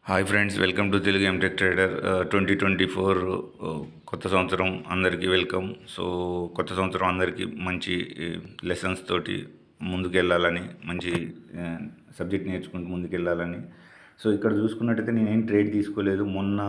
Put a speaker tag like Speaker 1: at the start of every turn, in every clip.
Speaker 1: Hi friends, welcome to Telugu MTech Trader. 2024 కొత్త సంవత్సరం అందరికీ వెల్కమ్. సో కొత్త సంవత్సరం అందరికీ మంచి లెసన్స్ తోటి ముందుకెళ్ళాలని, మంచి సబ్జెక్ట్ నేర్చుకుంటూ ముందుకెళ్ళాలని. సో ఇక్కడ చూసుకున్నట్టయితే నేనేం ట్రేడ్ తీసుకోలేదు. మొన్న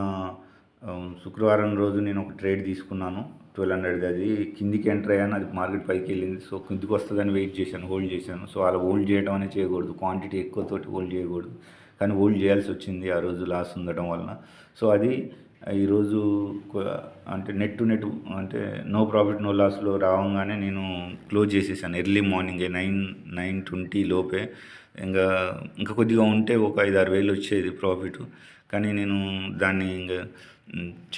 Speaker 1: శుక్రవారం రోజు నేను ఒక ట్రేడ్ తీసుకున్నాను 1200. అది కిందికి ఎంటర్ అయ్యాను, అది మార్కెట్ పైకి వెళ్ళింది. సో కిందికి వస్తుందని వెయిట్ చేశాను, హోల్డ్ చేశాను. సో అలా హోల్డ్ చేయడం అనేది చేయకూడదు, క్వాంటిటీ ఎక్కువతోటి హోల్డ్ చేయకూడదు. కానీ హోల్డ్ చేయాల్సి వచ్చింది ఆ రోజు లాస్ ఉండటం వలన. సో అది ఈరోజు అంటే నెట్ టు నెట్ అంటే నో ప్రాఫిట్ నో లాస్లో రావంగానే నేను క్లోజ్ చేసేసాను ఎర్లీ మార్నింగే 9:20 లోపే. ఇంకా కొద్దిగా ఉంటే ఒక 5-6 వేలు వచ్చేది ప్రాఫిట్. కానీ నేను దాన్ని ఇంకా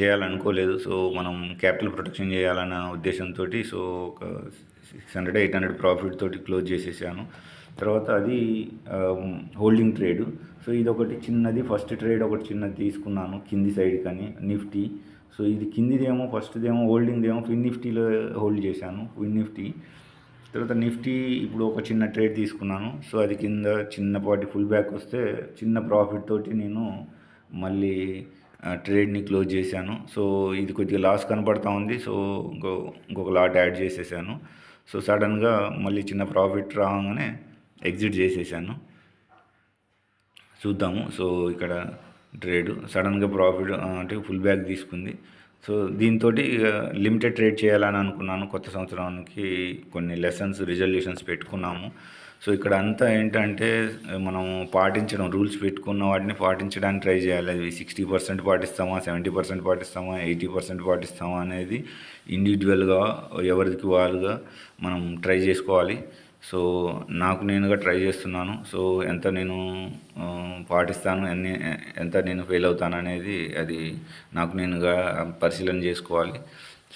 Speaker 1: చేయాలనుకోలేదు. సో మనం క్యాపిటల్ ప్రొటెక్షన్ చేయాలన్న ఉద్దేశంతో సో ఒక 600-800 ప్రాఫిట్ తోటి క్లోజ్ చేసేసాను. తర్వాత అది హోల్డింగ్ ట్రేడ్. సో ఇది ఒకటి చిన్నది, ఫస్ట్ ట్రేడ్ ఒకటి చిన్నది తీసుకున్నాను కింది సైడ్ కానీ నిఫ్టీ. సో ఇది కిందిదేమో, ఫస్ట్దేమో హోల్డింగ్దేమో ఫిన్ నిఫ్టీలో హోల్డ్ చేశాను, ఫిన్ నిఫ్టీ. తర్వాత నిఫ్టీ ఇప్పుడు ఒక చిన్న ట్రేడ్ తీసుకున్నాను. సో అది కింద చిన్నపాటి ఫుల్ బ్యాక్ వస్తే చిన్న ప్రాఫిట్ తోటి నేను మళ్ళీ ట్రేడ్ని క్లోజ్ చేశాను. సో ఇది కొద్దిగా లాస్ కనపడతా ఉంది. సో ఇంకొక లాట్ యాడ్ చేసేసాను. సో సడన్గా మళ్ళీ చిన్న ప్రాఫిట్ రాగానే ఎగ్జిట్ చేసేసాను. చూద్దాము. సో ఇక్కడ ట్రేడ్ సడన్గా ప్రాఫిట్ అంటే ఫుల్ బ్యాక్ తీసుకుంది. సో దీంతో లిమిటెడ్ ట్రేడ్ చేయాలని అనుకున్నాను. కొత్త సంవత్సరానికి కొన్ని లెసన్స్, రిజల్యూషన్స్ పెట్టుకున్నాము. సో ఇక్కడ అంతా ఏంటంటే మనం పాటించడం, రూల్స్ పెట్టుకున్న వాటిని పాటించడానికి ట్రై చేయాలి. అది 60% పాటిస్తామా, 70% పాటిస్తామా, 80% పాటిస్తామా అనేది ఇండివిజువల్గా ఎవరికి వాళ్ళుగా మనం ట్రై చేసుకోవాలి. సో నాకు నేనుగా ట్రై చేస్తున్నాను. సో ఎంత నేను పాటిస్తాను, ఎంత నేను ఫెయిల్ అవుతాను అనేది అది నాకు నేనుగా పరిశీలన చేసుకోవాలి.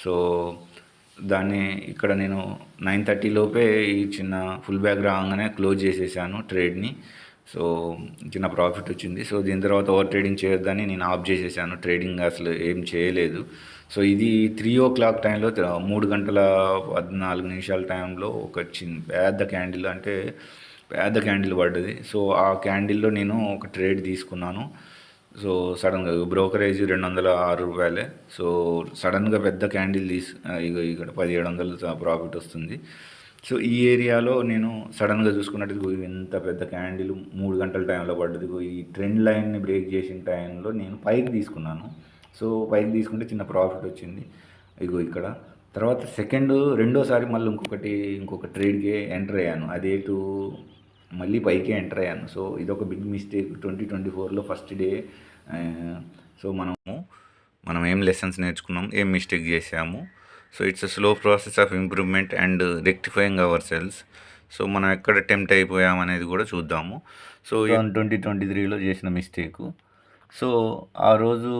Speaker 1: సో దాన్ని ఇక్కడ నేను 9:30 లోపే ఈ చిన్న ఫుల్ బ్యాక్ రాగానే క్లోజ్ చేసేసాను ట్రేడ్ని. సో చిన్న ప్రాఫిట్ వచ్చింది. సో దీని తర్వాత ఓవర్ ట్రేడింగ్ చేయొద్దని నేను ఆఫ్ చేసేసాను, ట్రేడింగ్ అసలు ఏం చేయలేదు. సో ఇది 3 o'clock టైంలో, 3:14 టైంలో ఒక పెద్ద క్యాండిల్, అంటే పెద్ద క్యాండిల్ పడ్డది. సో ఆ క్యాండిల్లో నేను ఒక ట్రేడ్ తీసుకున్నాను. సో సడన్గా బ్రోకరేజ్ ₹206. సో సడన్గా పెద్ద క్యాండిల్ ఇక్కడ 1700 ప్రాఫిట్ వస్తుంది. సో ఈ ఏరియాలో నేను సడన్గా చూసుకున్నట్టు ఇంత పెద్ద క్యాండిల్ 3 గంటల టైంలో పడ్డది. ఈ ట్రెండ్ లైన్ని బ్రేక్ చేసిన టైంలో నేను పైకి తీసుకున్నాను. సో పైకి తీసుకుంటే చిన్న ప్రాఫిట్ వచ్చింది ఇక్కడ. తర్వాత రెండోసారి మళ్ళీ ఇంకొక ట్రేడ్కి ఎంటర్ అయ్యాను. అదేటు మళ్ళీ పైకే ఎంటర్ అయ్యాను. సో ఇదొక బిగ్ మిస్టేక్ 2024లో ఫస్ట్ డే. సో మనం ఏం లెసన్స్ నేర్చుకున్నాం, ఏం మిస్టేక్ చేసాము. So it's a slow process of improvement and rectifying ourselves. So మనం ఎక్కడ టెంప్ట్ అయిపోయాం అనేది కూడా చూద్దాము. సో 2023లో చేసిన మిస్టేకు. సో ఆ రోజు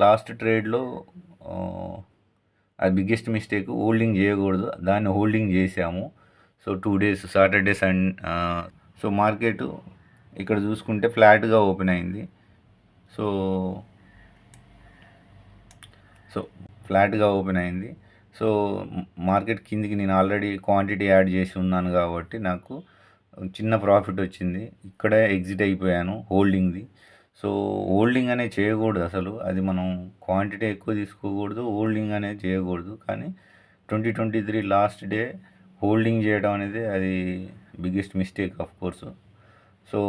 Speaker 1: లాస్ట్ ట్రేడ్లో అది బిగ్గెస్ట్ మిస్టేక్, హోల్డింగ్ చేయకూడదు, దాన్ని హోల్డింగ్ చేసాము. So 2 days, Saturday so market ఇక్కడ చూసుకుంటే ఫ్లాట్గా ఓపెన్ అయింది. సో ఫ్లాట్గా ఓపెన్ అయింది. సో మార్కెట్ కిందికి నేను ఆల్రెడీ క్వాంటిటీ యాడ్ చేసి ఉన్నాను కాబట్టి నాకు చిన్న ప్రాఫిట్ వచ్చింది. ఇక్కడే ఎగ్జిట్ అయిపోయాను హోల్డింగ్ది. సో హోల్డింగ్ అనేది చేయకూడదు అసలు, అది మనం క్వాంటిటీ ఎక్కువ తీసుకోకూడదు, హోల్డింగ్ అనేది చేయకూడదు. కానీ 2023 లాస్ట్ డే హోల్డింగ్ చేయడం అనేది అది biggest mistake of course. So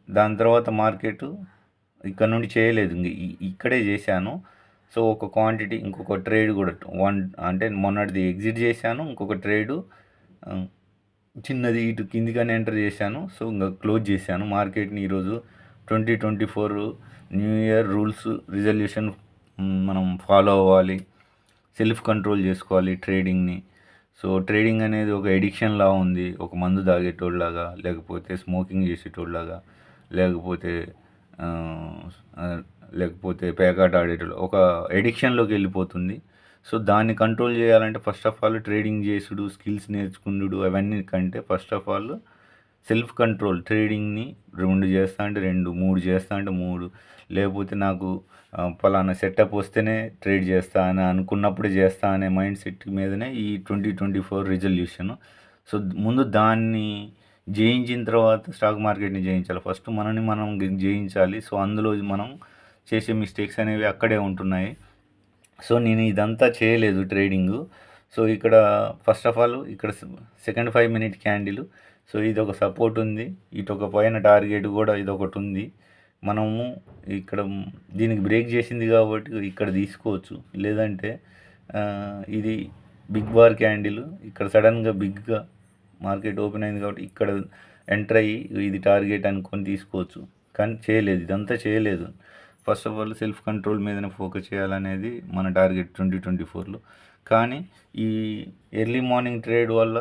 Speaker 1: దాని తర్వాత మార్కెట్ ఇక్కడ నుండి చేయలేదు, ఇక్కడే చేశాను. సో ఒక క్వాంటిటీ, ఇంకొక ట్రేడ్ కూడా అంటే మొన్నటిది ఎగ్జిట్ చేశాను, ఇంకొక ట్రేడు చిన్నది ఇటు కిందికనే ఎంటర్ చేశాను. సో ఇంకా క్లోజ్ చేశాను మార్కెట్ని. ఈరోజు 2024 న్యూ ఇయర్ రూల్స్, రిజల్యూషన్ మనం ఫాలో అవ్వాలి, సెల్ఫ్ కంట్రోల్ చేసుకోవాలి ట్రేడింగ్ని. సో ట్రేడింగ్ అనేది ఒక ఎడిక్షన్లా ఉంది, ఒక మందు తాగేటోళ్ళలాగా, లేకపోతే స్మోకింగ్ చేసేటోళ్ళలాగా, లేకపోతే పేకాట ఆడేటోళ్ళు, ఒక ఎడిక్షన్లోకి వెళ్ళిపోతుంది. సో దాన్ని కంట్రోల్ చేయాలంటే ఫస్ట్ ఆఫ్ ఆల్ ట్రేడింగ్ చేసుడు, స్కిల్స్ నేర్చుకున్నాడు, అవన్నీ కంటే first of all self control. ట్రేడింగ్ని 2 చేస్తా అంటే 2, 3 చేస్తా అంటే 3, లేకపోతే నాకు పలానా సెటప్ వస్తేనే ట్రేడ్ చేస్తా అని అనుకున్నప్పుడే చేస్తా అనే మైండ్ సెట్ మీదనే ఈ 2024 రిజల్యూషన్. సో ముందు దాన్ని జయించిన తర్వాత స్టాక్ మార్కెట్ని జయించాలి. ఫస్ట్ మనని మనం జయించాలి. సో అందులో మనం చేసే మిస్టేక్స్ అనేవి అక్కడే ఉంటున్నాయి. సో నేను ఇదంతా చేయలేదు ట్రేడింగు. సో ఇక్కడ ఫస్ట్ ఆఫ్ ఆల్ ఇక్కడ సెకండ్ 5 మినిట్ క్యాండిల్. సో ఇది ఒక సపోర్ట్ ఉంది, ఇటు ఒక పైన టార్గెట్ కూడా ఇదొకటి ఉంది. మనము ఇక్కడ దీనికి బ్రేక్ చేసింది కాబట్టి ఇక్కడ తీసుకోవచ్చు. లేదంటే ఇది బిగ్ బార్ క్యాండిల్, ఇక్కడ సడన్గా బిగ్గా మార్కెట్ ఓపెన్ అయింది కాబట్టి ఇక్కడ ఎంటర్ అయ్యి ఇది టార్గెట్ అనుకొని తీసుకోవచ్చు. కానీ చేయలేదు, ఇదంతా చేయలేదు. First of all self control మీదనే ఫోకస్ చేయాలనేది మన టార్గెట్ 2024లో. కానీ ఈ ఎర్లీ మార్నింగ్ ట్రేడ్ వల్ల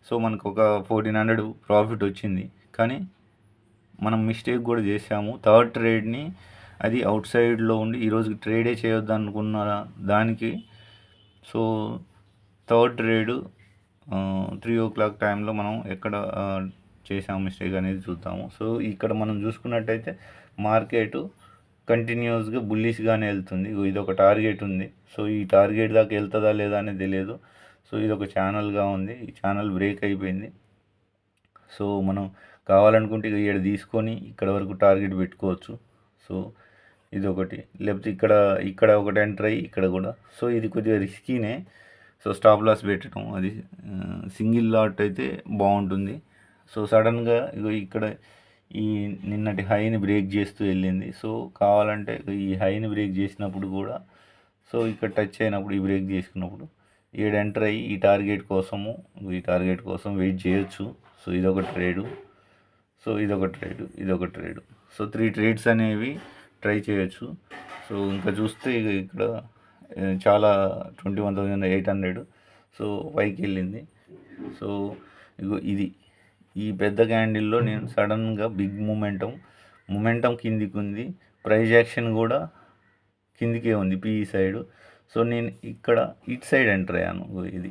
Speaker 1: సో మనకు ఒక 1400 ప్రాఫిట్ వచ్చింది. కానీ మనం మిస్టేక్ కూడా చేసాము. థర్డ్ ట్రేడ్ని అది అవుట్ సైడ్లో ఉండి ఈరోజు ట్రేడే చేయొద్దు అనుకున్న దానికి సో థర్డ్ ట్రేడు 3 o'clock టైంలో మనం ఎక్కడ చేసాము మిస్టేక్ అనేది చూద్దాము. సో ఇక్కడ మనం చూసుకున్నట్టయితే మార్కెట్ కంటిన్యూస్గా బుల్లిష్గానే వెళ్తుంది. ఇది ఒక టార్గెట్ ఉంది. సో ఈ టార్గెట్ దాకా వెళ్తుందా లేదా అనేది తెలియదు. సో ఇది ఒక ఛానల్గా ఉంది, ఈ ఛానల్ బ్రేక్ అయిపోయింది. సో మనం కావాలనుకుంటే ఇక్కడ తీసుకొని ఇక్కడ వరకు టార్గెట్ పెట్టుకోవచ్చు. సో ఇది ఒకటి, లేకపోతే ఇక్కడ ఒకటి ఎంటర్ అయ్యి ఇక్కడ కూడా. సో ఇది కొద్దిగా రిస్కీనే. సో స్టాప్ లాస్ పెట్టడం అది సింగిల్ లాట్ అయితే బాగుంటుంది. సో సడన్గా ఇక్కడ ఈ నిన్నటి హైని బ్రేక్ చేస్తూ వెళ్ళింది. సో కావాలంటే ఈ హైని బ్రేక్ చేసినప్పుడు కూడా సో ఇక్కడ టచ్ అయినప్పుడు ఈ బ్రేక్ చేసుకున్నప్పుడు ఇక్కడ ఎంటర్ అయ్యి ఈ టార్గెట్ కోసం వెయిట్ చేయొచ్చు. సో ఇదొక ట్రేడు, సో ఇదొక ట్రేడు. సో 3 ట్రేడ్స్ అనేవి ట్రై చేయొచ్చు. సో ఇంకా చూస్తే ఇక్కడ చాలా 21,800 సో పైకి వెళ్ళింది. సో ఇది ఈ పెద్ద క్యాండిల్లో నేను సడన్గా బిగ్ మొమెంటం కిందికి ఉంది, ప్రైజ్ యాక్షన్ కూడా కిందికే ఉంది పిఈ సైడ్. సో నేను ఇక్కడ ఇటు సైడ్ ఎంటర్ అయ్యాను. ఇది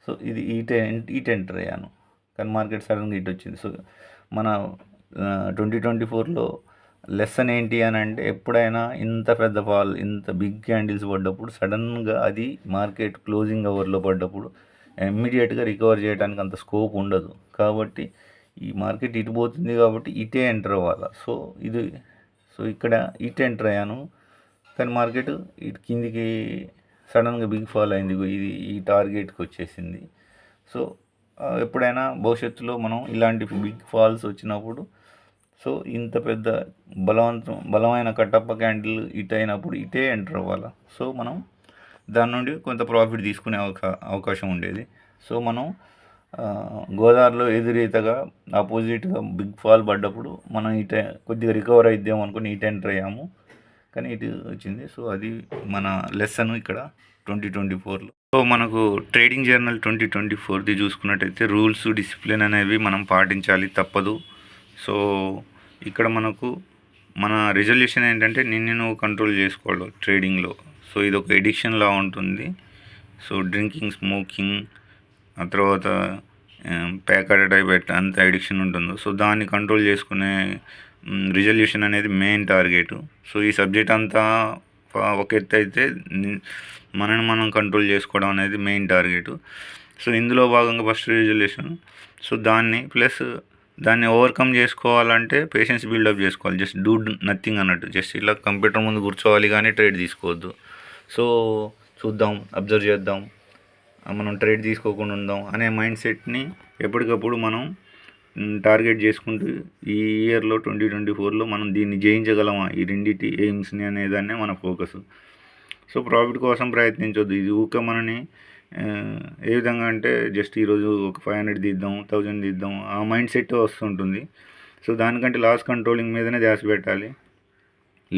Speaker 1: సో ఇది ఇటు ఎంటర్ అయ్యాను, కానీ మార్కెట్ సడన్గా ఇటు వచ్చింది. సో మన 2024లో లెసన్ ఏంటి అని అంటే, ఎప్పుడైనా ఇంత పెద్ద ఫాల్, ఇంత బిగ్ క్యాండిల్స్ పడ్డప్పుడు సడన్గా అది మార్కెట్ క్లోజింగ్ అవర్లో పడ్డప్పుడు ఇమ్మీడియట్గా రికవర్ చేయడానికి అంత స్కోప్ ఉండదు. కాబట్టి ఈ మార్కెట్ ఇటు పోతుంది కాబట్టి ఇటే ఎంటర్ అవ్వాలి. సో ఇక్కడ ఇటు ఎంటర్ అయ్యాను, కానీ మార్కెట్ ఇటు కిందికి సడన్గా బిగ్ ఫాల్ అయింది. ఇది ఈ టార్గెట్కి వచ్చేసింది. సో ఎప్పుడైనా భవిష్యత్తులో మనం ఇలాంటి బిగ్ ఫాల్స్ వచ్చినప్పుడు సో ఇంత పెద్ద బలమైన కట్టప్ప క్యాండిల్ ఇటు అయినప్పుడు ఇటే ఎంటర్ అవ్వాలి. సో మనం దాని నుండి కొంత ప్రాఫిట్ తీసుకునే అవకాశం ఉండేది. సో మనం గోదావరిలో ఎదురీతగా ఆపోజిట్గా బిగ్ ఫాల్ పడ్డప్పుడు మనం ఇటు కొద్దిగా రికవర్ అయిద్దాం అనుకుని ఇటు ఎంటర్ అయ్యాము, కానీ ఇటు వచ్చింది. సో అది మన లెసన్ ఇక్కడ 2024లో. సో మనకు ట్రేడింగ్ జర్నల్ 2024ది చూసుకున్నట్టయితే రూల్స్, డిసిప్లిన్ అనేవి మనం పాటించాలి, తప్పదు. సో ఇక్కడ మనకు మన రిజల్యూషన్ ఏంటంటే నిన్ను కంట్రోల్ చేసుకోవాలి ట్రేడింగ్లో. సో ఇది ఒక ఎడిక్షన్లా ఉంటుంది. సో డ్రింకింగ్, స్మోకింగ్, ఆ తర్వాత ప్యాకెట్ టైప్ అంత ఎడిక్షన్ ఉంటుందో సో దాన్ని కంట్రోల్ చేసుకునే రిజల్యూషన్ అనేది మెయిన్ టార్గెట్. సో ఈ సబ్జెక్ట్ అంతా ఒక ఎత్తు అయితే మనని మనం కంట్రోల్ చేసుకోవడం అనేది మెయిన్ టార్గెట్. సో ఇందులో భాగంగా ఫస్ట్ రిజల్యూషన్. సో దాన్ని ఓవర్కమ్ చేసుకోవాలంటే పేషెన్స్ బిల్డప్ చేసుకోవాలి. జస్ట్ డూ నథింగ్ అన్నట్టు, జస్ట్ ఇలా కంప్యూటర్ ముందు కూర్చోవాలి కానీ ట్రేడ్ తీసుకోవద్దు. సో చూద్దాం, అబ్జర్వ్ చేద్దాం, మనం ట్రేడ్ తీసుకోకుండా ఉందాం అనే మైండ్ సెట్ని ఎప్పటికప్పుడు మనం టార్గెట్ చేసుకుంటూ ఈ ఇయర్లో 2024లో మనం దీన్ని జయించగలమా, ఈ రెండింటి ఎయిమ్స్ని అనేదాన్నే మన ఫోకస్. సో ప్రాఫిట్ కోసం ప్రయత్నించొద్దు. ఇది ఊక మనని ఏ విధంగా అంటే జస్ట్ ఈరోజు ఒక 500 తీద్దాం, 1000 తీద్దాం, ఆ మైండ్ సెట్ వస్తుంటుంది. సో దానికంటే లాస్ కంట్రోలింగ్ మీదనే ధ్యాస పెట్టాలి.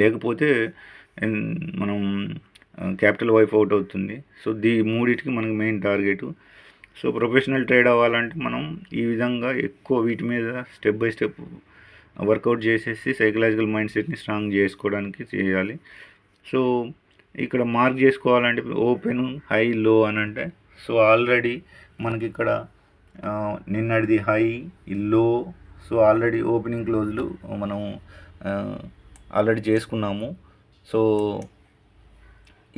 Speaker 1: లేకపోతే మనం క్యాపిటల్ వైప్ అవుట్ అవుతుంది. సో మూడింటికి మనకు main target. So professional trade అవ్వాలంటే మనం ఈ విధంగా ఎక్కువ వీటి మీద స్టెప్ బై స్టెప్ వర్కౌట్ చేసేసి సైకలాజికల్ మైండ్ సెట్ని స్ట్రాంగ్ చేసుకోవడానికి చేయాలి. సో ఇక్కడ మార్క్ చేసుకోవాలంటే ఓపెన్, హై, లో అని అంటే సో ఆల్రెడీ మనకి ఇక్కడ నిన్నటిది హై, లో, సో ఆల్రెడీ ఓపెనింగ్ క్లోజ్లు మనం ఆల్రెడీ చేసుకున్నాము. సో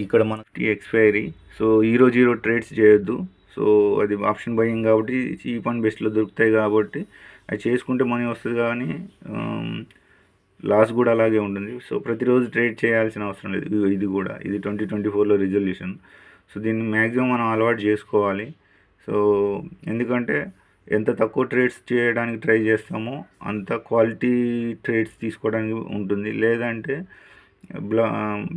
Speaker 1: ఇక్కడ మనకి ఎక్స్పైరీ. సో ఈరోజు ట్రేడ్స్ చేయొద్దు. సో అది ఆప్షన్ బయింగ్ కాబట్టి చీప్ అండ్ బెస్ట్లో దొరుకుతాయి కాబట్టి అది చేసుకుంటే మనీ వస్తుంది, కానీ లాస్ కూడా అలాగే ఉంటుంది. సో ప్రతిరోజు ట్రేడ్ చేయాల్సిన అవసరం లేదు. ఇది కూడా ఇది 2024లో రిజల్యూషన్. సో దీన్ని మ్యాక్సిమం మనం అలవాటు చేసుకోవాలి. సో ఎందుకంటే ఎంత తక్కువ ట్రేడ్స్ చేయడానికి ట్రై చేస్తామో అంత క్వాలిటీ ట్రేడ్స్ తీసుకోవడానికి ఉంటుంది. లేదంటే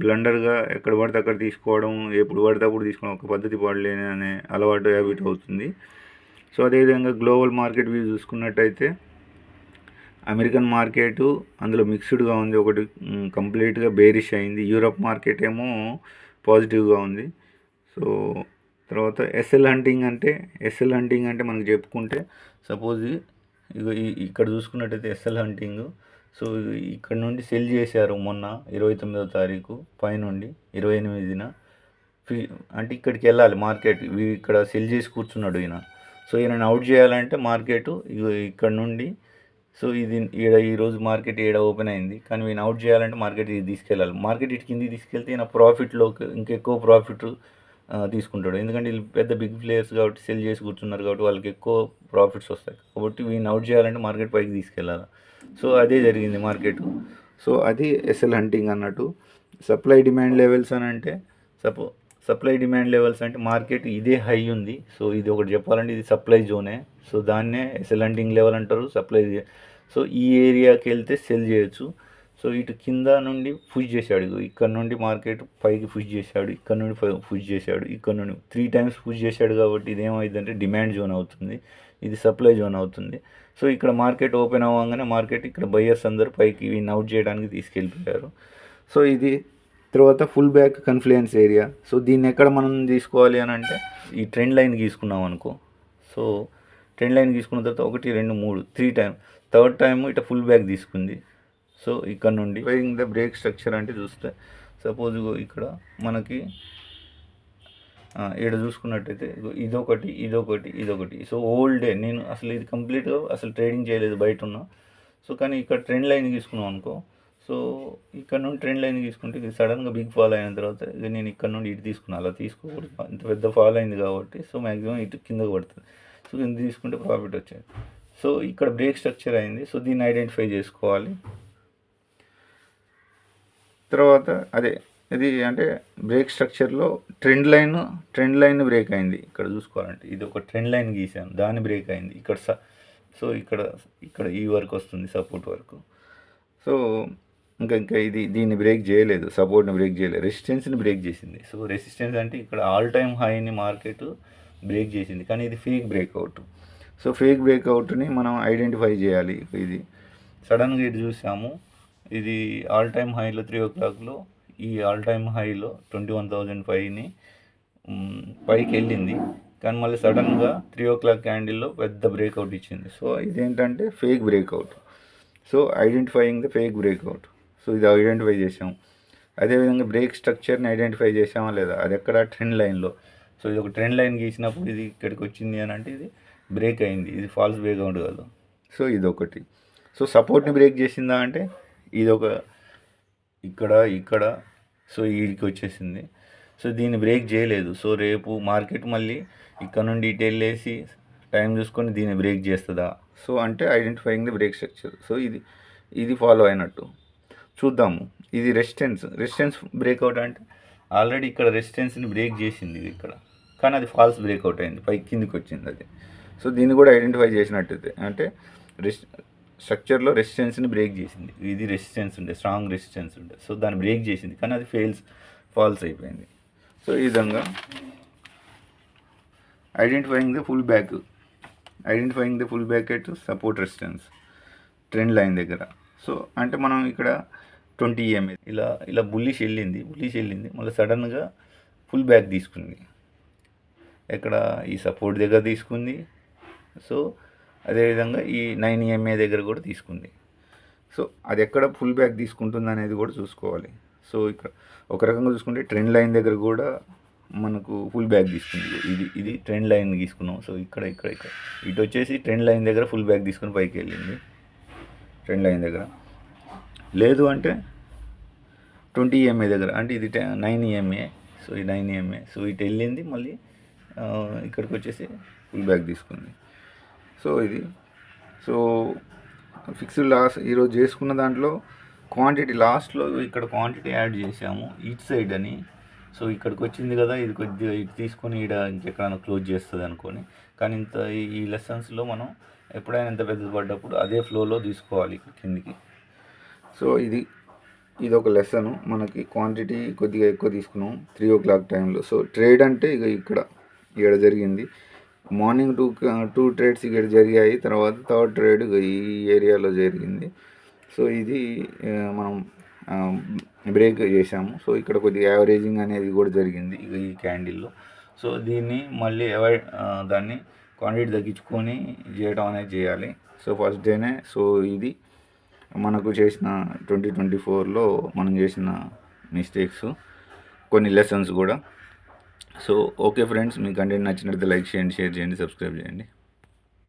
Speaker 1: బ్లండర్గా ఎక్కడ పడితే అక్కడ తీసుకోవడం, ఎప్పుడు పడితే అప్పుడు తీసుకోవడం, ఒక పద్ధతి పాడలేని అనే అలవాటు హ్యాబిట్ అవుతుంది. సో అదేవిధంగా గ్లోబల్ మార్కెట్ వ్యూ చూసుకున్నట్టయితే అమెరికన్ మార్కెట్ అందులో మిక్స్డ్గా ఉంది. ఒకటి కంప్లీట్గా బేరిష్ అయింది. యూరప్ మార్కెట్ ఏమో పాజిటివ్గా ఉంది. సో తర్వాత ఎస్ఎల్ హంటింగ్ అంటే మనకు చెప్పుకుంటే సపోజ్ ఇక్కడ చూసుకున్నట్టయితే ఎస్ఎల్ హంటింగ్. సో ఇక్కడ నుండి సెల్ చేశారు మొన్న 29వ తారీఖు పైనుండి 28న అంటే ఇక్కడికి వెళ్ళాలి మార్కెట్. ఇక్కడ సెల్ చేసి కూర్చున్నాడు ఈయన. సో ఈయనని అవుట్ చేయాలంటే మార్కెట్ ఇక్కడ నుండి, సో ఇది ఈరోజు మార్కెట్ ఓపెన్ అయింది, కానీ ఈయన అవుట్ చేయాలంటే మార్కెట్ ఇది తీసుకెళ్ళాలి. మార్కెట్ ఇటు కిందికి తీసుకెళ్తే ఈయన ప్రాఫిట్లోకి ఇంకెక్కువ ప్రాఫిట్ తీసుకుంటాడు. ఎందుకంటే వీళ్ళు పెద్ద బిగ్ ప్లేయర్స్ కాబట్టి సెల్ చేసి కూర్చున్నారు కాబట్టి వాళ్ళకి ఎక్కువ ప్రాఫిట్స్ వస్తాయి. కాబట్టి వీళ్ళని అవుట్ చేయాలంటే మార్కెట్ పైకి తీసుకెళ్ళాలి. సో అదే జరిగింది మార్కెట్. సో అది ఎస్ఎల్ హంటింగ్ అన్నట్టు. సప్లై డిమాండ్ లెవెల్స్ అని అంటే సప్లై డిమాండ్ లెవెల్స్ అంటే మార్కెట్ ఇదే హై ఉంది. సో ఇది ఒకటి చెప్పాలంటే ఇది సప్లై జోనే. సో దాన్నే ఎస్ఎల్ హంటింగ్ లెవెల్ అంటారు, సప్లై. సో ఈ ఏరియాకి వెళ్తే సెల్ చేయొచ్చు. సో ఇటు కింద నుండి పుష్ చేశాడు, ఇక్కడ నుండి మార్కెట్ పైకి పుష్ చేశాడు, ఇక్కడ నుండి పుష్ చేశాడు, ఇక్కడ నుండి 3 times పుష్ చేశాడు. కాబట్టి ఇది ఏమైందంటే డిమాండ్ జోన్ అవుతుంది, ఇది సప్లై జోన్ అవుతుంది. సో ఇక్కడ మార్కెట్ ఓపెన్ అవ్వగానే మార్కెట్ ఇక్కడ బయ్యర్స్ అందరూ పైకి వీన్ అవుట్ చేయడానికి తీసుకెళ్ళిపోయారు. సో ఇది తర్వాత full back confluence area. So దీన్ని ఎక్కడ మనం తీసుకోవాలి అని అంటే ఈ ట్రెండ్ లైన్ గీసుకున్నాం అనుకో. సో ట్రెండ్ లైన్ గీసుకున్న తర్వాత 1 2 3 3 times, థర్డ్ టైం ఇట్లా ఫుల్ బ్యాక్ తీసుకుంది. సో ఇక్కడ నుండి వైయింగ్ ద బ్రేక్ స్ట్రక్చర్ అంటే చూస్తే సపోజ్ ఇక్కడ మనకి ఇక్కడ చూసుకున్నట్టయితే ఇదొకటి. సో ఓల్డ్ డే నేను అసలు ఇది కంప్లీట్గా అసలు ట్రేడింగ్ చేయలేదు, బయట ఉన్నా. సో కానీ ఇక్కడ ట్రెండ్ లైన్ తీసుకున్నాం అనుకో. సో ఇక్కడ నుండి ట్రెండ్ లైన్ తీసుకుంటే ఇది సడన్గా బిగ్ ఫాల్ అయిన తర్వాత ఇక నేను ఇక్కడ నుండి ఇటు తీసుకున్నాను. అలా తీసుకోకూడదు, ఇంత పెద్ద ఫాల్ అయింది కాబట్టి. సో మ్యాక్సిమం ఇటు కిందకు పడుతుంది. సో కింద తీసుకుంటే ప్రాఫిట్ వచ్చేది. సో ఇక్కడ బ్రేక్ స్ట్రక్చర్ అయింది. సో దీన్ని ఐడెంటిఫై చేసుకోవాలి. తర్వాత ఇది అంటే బ్రేక్ స్ట్రక్చర్లో ట్రెండ్ లైన్ బ్రేక్ అయింది. ఇక్కడ చూసుకోవాలంటే ఇది ఒక ట్రెండ్ లైన్ గీసాను, దాన్ని బ్రేక్ అయింది ఇక్కడ. సో ఇక్కడ ఈ వరకు వస్తుంది సపోర్ట్ వరకు. సో ఇంకా దీన్ని బ్రేక్ చేయలేదు, సపోర్ట్ని బ్రేక్ చేయలేదు, రెసిస్టెన్స్ని బ్రేక్ చేసింది. సో రెసిస్టెన్స్ అంటే ఇక్కడ ఆల్ టైమ్ హైని మార్కెట్ బ్రేక్ చేసింది, కానీ ఇది ఫేక్ బ్రేక్అవుట్. సో ఫేక్ బ్రేక్అవుట్ని మనం ఐడెంటిఫై చేయాలి. ఇది సడన్గా ఇది చూసాము, ఇది ఆల్ టైమ్ హైలో 3 o'clockలో ఈ ఆల్ టైమ్ హైలో 21,005ని పైకి వెళ్ళింది, కానీ మళ్ళీ సడన్గా 3 o'clock క్యాండిల్లో పెద్ద బ్రేక్అవుట్ ఇచ్చింది. సో ఇదేంటంటే fake breakout. So identifying the fake breakout. So ఇది ఐడెంటిఫై చేసాం. అదేవిధంగా బ్రేక్ స్ట్రక్చర్ని ఐడెంటిఫై చేసామా లేదా, అది ఎక్కడ ట్రెండ్ లైన్లో. సో ఇది ఒక ట్రెండ్ లైన్ గీసినప్పుడు ఇది ఇక్కడికి వచ్చింది అని అంటే ఇది బ్రేక్ అయింది, ఇది ఫాల్స్ బ్రేక్అవుట్ కాదు. సో ఇదొకటి. సో సపోర్ట్ని బ్రేక్ చేసిందా అంటే ఇది ఒక ఇక్కడ సో వీడికి వచ్చేసింది. సో దీన్ని బ్రేక్ చేయలేదు. సో రేపు మార్కెట్ మళ్ళీ ఇక్కడ నుండి ఇటు వెళ్ళేసి టైం చూసుకొని దీన్ని బ్రేక్ చేస్తుందా. సో అంటే identifying the break structure. So ఇది ఫాలో అయినట్టు చూద్దాము. ఇది రెసిస్టెన్స్ బ్రేక్అవుట్ అంటే ఆల్రెడీ ఇక్కడ రెసిస్టెన్స్ని బ్రేక్ చేసింది ఇది ఇక్కడ, కానీ అది ఫాల్స్ బ్రేక్అవుట్ అయింది, పైకి కిందికి వచ్చింది అది. సో దీన్ని కూడా ఐడెంటిఫై చేసినట్టయితే అంటే స్ట్రక్చర్లో రెసిస్టెన్స్ని బ్రేక్ చేసింది. ఇది రెసిస్టెన్స్ ఉండే, స్ట్రాంగ్ రెసిస్టెన్స్ ఉండే. సో దాన్ని బ్రేక్ చేసింది, కానీ అది ఫాల్స్ అయిపోయింది. సో ఈ విధంగా identifying the full back at support resistance trend line దగ్గర. సో అంటే మనం ఇక్కడ 20 EMA ఇలా బుల్లిష్ వెళ్ళింది, మళ్ళీ సడన్గా ఫుల్ బ్యాక్ తీసుకుంది. ఎక్కడ ఈ సపోర్ట్ దగ్గర తీసుకుంది. సో అదేవిధంగా ఈ 9 EMA దగ్గర కూడా తీసుకుంది. సో అది ఎక్కడ ఫుల్ బ్యాక్ తీసుకుంటుంది అనేది కూడా చూసుకోవాలి. సో ఇక్కడ ఒక రకంగా చూసుకుంటే ట్రెండ్ లైన్ దగ్గర కూడా మనకు ఫుల్ బ్యాక్ తీసుకుంది. ఇది ట్రెండ్ లైన్ తీసుకున్నాం. సో ఇక్కడ ఇటు వచ్చేసి ట్రెండ్ లైన్ దగ్గర ఫుల్ బ్యాక్ తీసుకుని పైకి వెళ్ళింది ట్రెండ్ లైన్ దగ్గర. లేదు అంటే 20 EMA దగ్గర, అంటే ఇది 9 EMA. సో ఈ 9 EMA. సో ఇటు వెళ్ళింది, మళ్ళీ ఇక్కడికి వచ్చేసి ఫుల్ బ్యాక్ తీసుకుంది. సో ఇది సో ఫిక్స్డ్ లాస్ ఈరోజు చేసుకున్న దాంట్లో క్వాంటిటీ లాస్ట్లో ఇక్కడ క్వాంటిటీ యాడ్ చేసాము ఈచ్ సైడ్ అని. సో ఇక్కడికి వచ్చింది కదా, ఇది కొద్దిగా ఇటు తీసుకొని ఇక్కడ ఇంకెక్కడైనా క్లోజ్ చేస్తుంది అనుకొని. కానీ ఇంత ఈ లెసన్స్లో మనం ఎప్పుడైనా ఇంత పెద్దది పడ్డప్పుడు అదే ఫ్లోలో తీసుకోవాలి కిందికి. సో ఇది ఒక లెసన్. మనకి క్వాంటిటీ కొద్దిగా ఎక్కువ తీసుకున్నాం 3 o'clock టైంలో. సో ట్రేడ్ అంటే ఇక్కడ జరిగింది. మార్నింగ్ టూ ట్రేడ్స్ ఇక్కడ జరిగాయి. తర్వాత థర్డ్ ట్రేడ్ ఈ ఏరియాలో జరిగింది. సో ఇది మనం బ్రేక్ చేసాము. సో ఇక్కడ కొద్దిగా యావరేజింగ్ అనేది కూడా జరిగింది ఈ క్యాండిల్లో. సో దీన్ని మళ్ళీ దాన్ని క్వాంటిటీ తగ్గించుకొని చేయడం అనేది చేయాలి. సో ఫస్ట్ డేనే. సో ఇది మనకు చేసిన 2024లో మనం చేసిన మిస్టేక్స్, కొన్ని లెసన్స్ కూడా. సో ఓకే ఫ్రెండ్స్, మీ కంటెంట్ నచ్చినట్లయితే లైక్ చేయండి, షేర్ చేయండి, సబ్స్క్రైబ్ చేయండి.